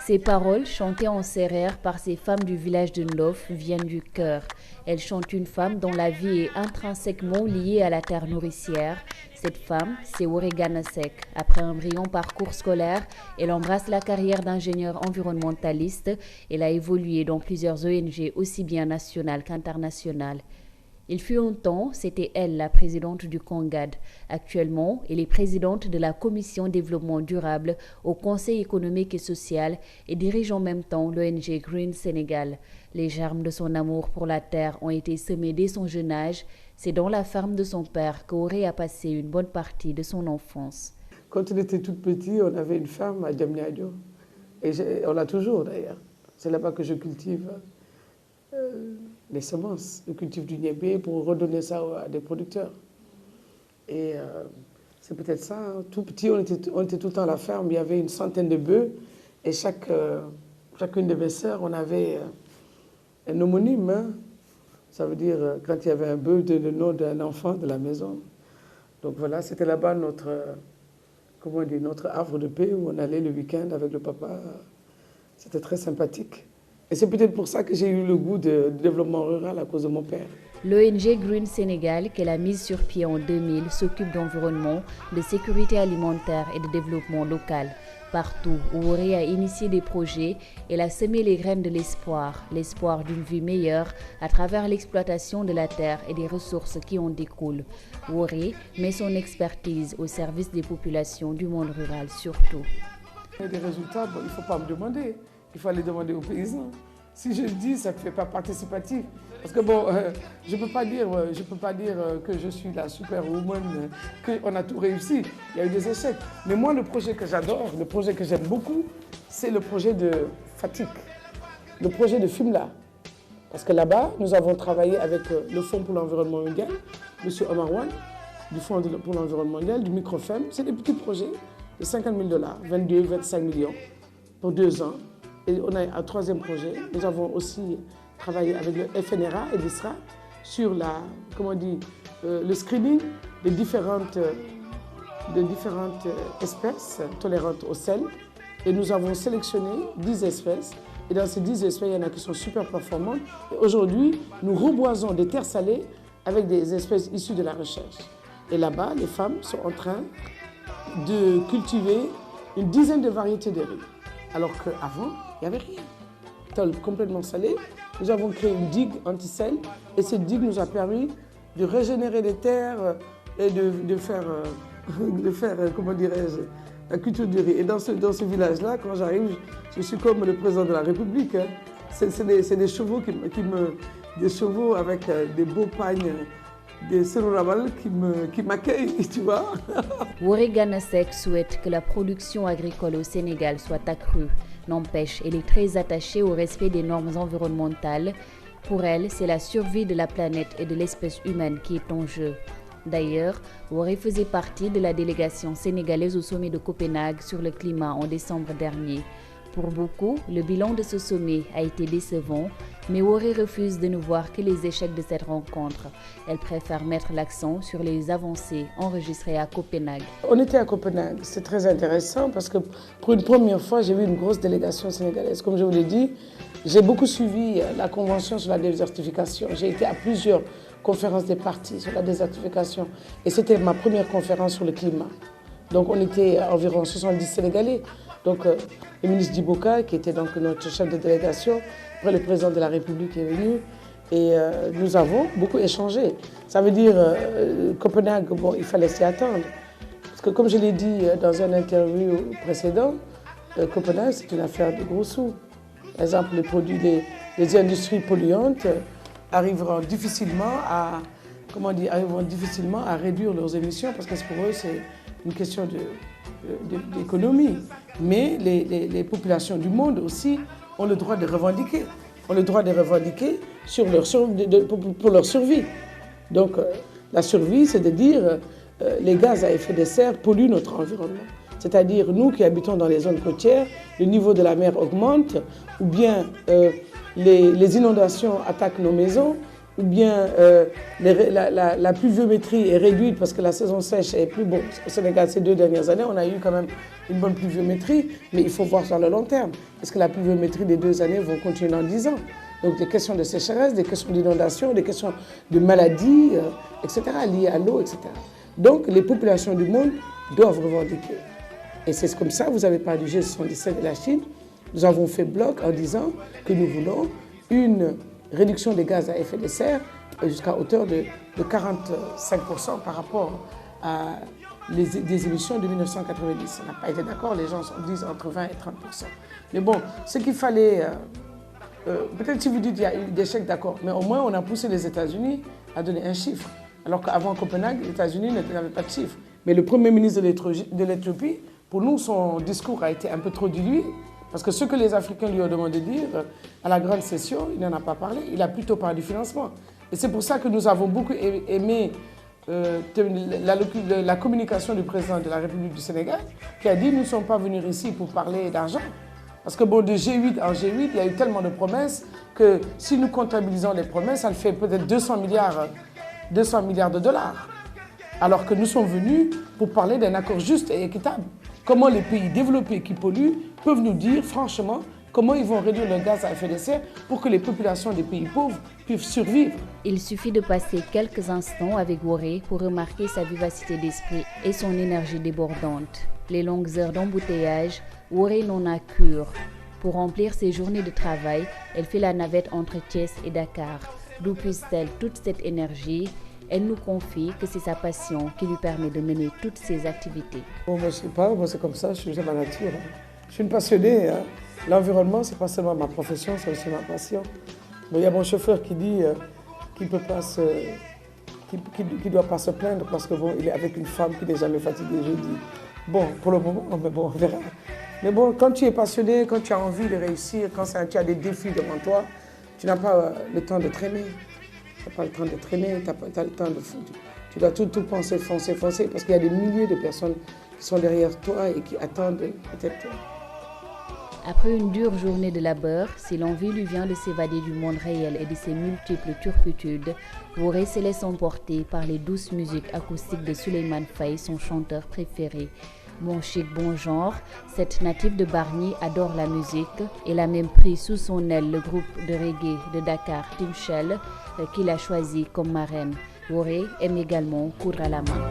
Ces paroles, chantées en sérère par ces femmes du village de Ndof, viennent du cœur. Elles chantent une femme dont la vie est intrinsèquement liée à la terre nourricière. Cette femme, c'est Woré Gana Seck. Après un brillant parcours scolaire, elle embrasse la carrière d'ingénieure environnementaliste. Elle a évolué dans plusieurs ONG, aussi bien nationales qu'internationales. Il fut un temps, c'était elle la présidente du CONGAD. Actuellement, elle est présidente de la Commission Développement Durable au Conseil économique et social et dirige en même temps l'ONG Green Sénégal. Les germes de son amour pour la terre ont été semés dès son jeune âge. C'est dans la ferme de son père qu'Woré a passé une bonne partie de son enfance. Quand on était tout petit, on avait une ferme à Diamniadio. Et on l'a toujours d'ailleurs. C'est là-bas que je cultive les semences. Je cultive du niébé pour redonner ça à des producteurs. Et c'est peut-être ça. Hein. Tout petit, on était tout le temps à la ferme. Il y avait une centaine de bœufs. Et chacune de mes sœurs, on avait un homonyme. Hein. Ça veut dire quand il y avait un bœuf, le nom d'un enfant de la maison. Donc voilà, c'était là-bas notre havre de paix où on allait le week-end avec le papa. C'était très sympathique. Et c'est peut-être pour ça que j'ai eu le goût de développement rural à cause de mon père. L'ONG Green Sénégal, qu'elle a mise sur pied en 2000, s'occupe d'environnement, de sécurité alimentaire et de développement local. Partout où Woré a initié des projets, elle a semé les graines de l'espoir d'une vie meilleure à travers l'exploitation de la terre et des ressources qui en découlent. Woré met son expertise au service des populations du monde rural surtout. Des résultats, il ne faut pas me demander. Il faut aller demander aux paysans. Si je le dis, ça ne fait pas participatif. Parce que je ne peux pas dire que je suis la superwoman, qu'on a tout réussi. Il y a eu des échecs. Mais moi, le projet que j'adore, le projet que j'aime beaucoup, c'est le projet de Fatick, le projet de Fimela. Parce que là-bas, nous avons travaillé avec le Fonds pour l'environnement mondial, M. Omar Wan, du Fonds pour l'environnement mondial, du Microfem. C'est des petits projets de 50 000 $, 22, 25 millions pour 2 ans. Et on a un troisième projet. Nous avons aussi travaillé avec le FNRA et l'ISRA sur le screening des différentes espèces tolérantes au sel. Et nous avons sélectionné 10 espèces. Et dans ces 10 espèces, il y en a qui sont super performantes. Et aujourd'hui, nous reboisons des terres salées avec des espèces issues de la recherche. Et là-bas, les femmes sont en train de cultiver une dizaine de variétés de riz. Alors qu'avant, il n'y avait rien. Tol complètement salé. Nous avons créé une digue anti-sel et cette digue nous a permis de régénérer les terres et de faire la culture du riz. Et dans ce village-là, quand j'arrive, je suis comme le président de la République. Hein. C'est des chevaux des chevaux avec des beaux pagnes, des séroraval qui m'accueillent, tu vois. Woré Gana Seck souhaite que la production agricole au Sénégal soit accrue. N'empêche, elle est très attachée au respect des normes environnementales. Pour elle, c'est la survie de la planète et de l'espèce humaine qui est en jeu. D'ailleurs, Woré faisait partie de la délégation sénégalaise au sommet de Copenhague sur le climat en décembre dernier. Pour beaucoup, le bilan de ce sommet a été décevant, mais Woré refuse de ne voir que les échecs de cette rencontre. Elle préfère mettre l'accent sur les avancées enregistrées à Copenhague. On était à Copenhague, c'est très intéressant parce que pour une première fois, j'ai vu une grosse délégation sénégalaise. Comme je vous l'ai dit, j'ai beaucoup suivi la Convention sur la désertification. J'ai été à plusieurs conférences des partis sur la désertification et c'était ma première conférence sur le climat. Donc on était environ 70 Sénégalais. Donc le ministre Djiboka, qui était donc notre chef de délégation, après le président de la République est venu et nous avons beaucoup échangé. Ça veut dire Copenhague, il fallait s'y attendre. Parce que comme je l'ai dit dans une interview précédente, Copenhague c'est une affaire de gros sous. Par exemple, les produits des industries polluantes arriveront difficilement à réduire leurs émissions parce que pour eux c'est une question d'économie. Mais les populations du monde aussi ont le droit de revendiquer. Ont le droit de revendiquer pour leur survie. Donc la survie, c'est de dire les gaz à effet de serre polluent notre environnement. C'est-à-dire nous qui habitons dans les zones côtières, le niveau de la mer augmente, ou bien les inondations attaquent nos maisons, et ou bien la pluviométrie est réduite parce que la saison sèche est plus bonne. Au Sénégal, ces 2 dernières années, on a eu quand même une bonne pluviométrie, mais il faut voir sur le long terme. Est-ce que la pluviométrie des 2 années vont continuer dans 10 ans? Donc des questions de sécheresse, des questions d'inondation, des questions de maladies, etc., liées à l'eau, etc. Donc les populations du monde doivent revendiquer. Et c'est comme ça, vous avez parlé du G77 de la Chine. Nous avons fait bloc en disant que nous voulons une réduction des gaz à effet de serre jusqu'à hauteur de 45% par rapport à des émissions de 1990. On n'a pas été d'accord, les gens disent entre 20 et 30%. Mais bon, ce qu'il fallait, peut-être si vous dites qu'il y a eu des chèques, d'accord, mais au moins on a poussé les États-Unis à donner un chiffre. Alors qu'avant Copenhague, les États-Unis n'avaient pas de chiffre. Mais le Premier ministre de l'Éthiopie, pour nous, son discours a été un peu trop dilué. Parce que ce que les Africains lui ont demandé de dire à la grande session, il n'en a pas parlé, il a plutôt parlé du financement. Et c'est pour ça que nous avons beaucoup aimé la communication du président de la République du Sénégal, qui a dit « nous ne sommes pas venus ici pour parler d'argent ». Parce que bon, de G8 en G8, il y a eu tellement de promesses que si nous comptabilisons les promesses, ça fait peut-être 200 milliards de dollars. Alors que nous sommes venus pour parler d'un accord juste et équitable. Comment les pays développés qui polluent peuvent nous dire franchement comment ils vont réduire le gaz à effet de serre pour que les populations des pays pauvres puissent survivre. Il suffit de passer quelques instants avec Woré pour remarquer sa vivacité d'esprit et son énergie débordante. Les longues heures d'embouteillage, Woré n'en a cure. Pour remplir ses journées de travail, elle fait la navette entre Thiès et Dakar. D'où puise-t-elle toute cette énergie? Elle nous confie que c'est sa passion qui lui permet de mener toutes ses activités. Bon, je ne sais pas, moi c'est comme ça, je suis ma nature. Je suis une passionnée. L'environnement, ce n'est pas seulement ma profession, c'est aussi ma passion. Bon, il y a mon chauffeur qui dit qu'il ne doit pas se plaindre parce que bon, il est avec une femme qui n'est jamais fatiguée. Je dis, bon, pour le moment, mais bon, on verra. Mais bon, quand tu es passionné, quand tu as envie de réussir, quand tu as des défis devant toi, tu n'as pas le temps de traîner. Tu n'as pas le temps de traîner, tu n'as pas le temps de foutre. Tu dois tout penser, foncer, parce qu'il y a des milliers de personnes qui sont derrière toi et qui attendent peut-être. Après une dure journée de labeur, si l'envie lui vient de s'évader du monde réel et de ses multiples turpitudes, Woré se laisse emporter par les douces musiques acoustiques de Souleymane Faye, son chanteur préféré. Bon chic, bon genre, cette native de Bargny adore la musique. Elle a même pris sous son aile le groupe de reggae de Dakar, Tim Shell, qu'il a choisi comme marraine. Woré aime également coudre à la main.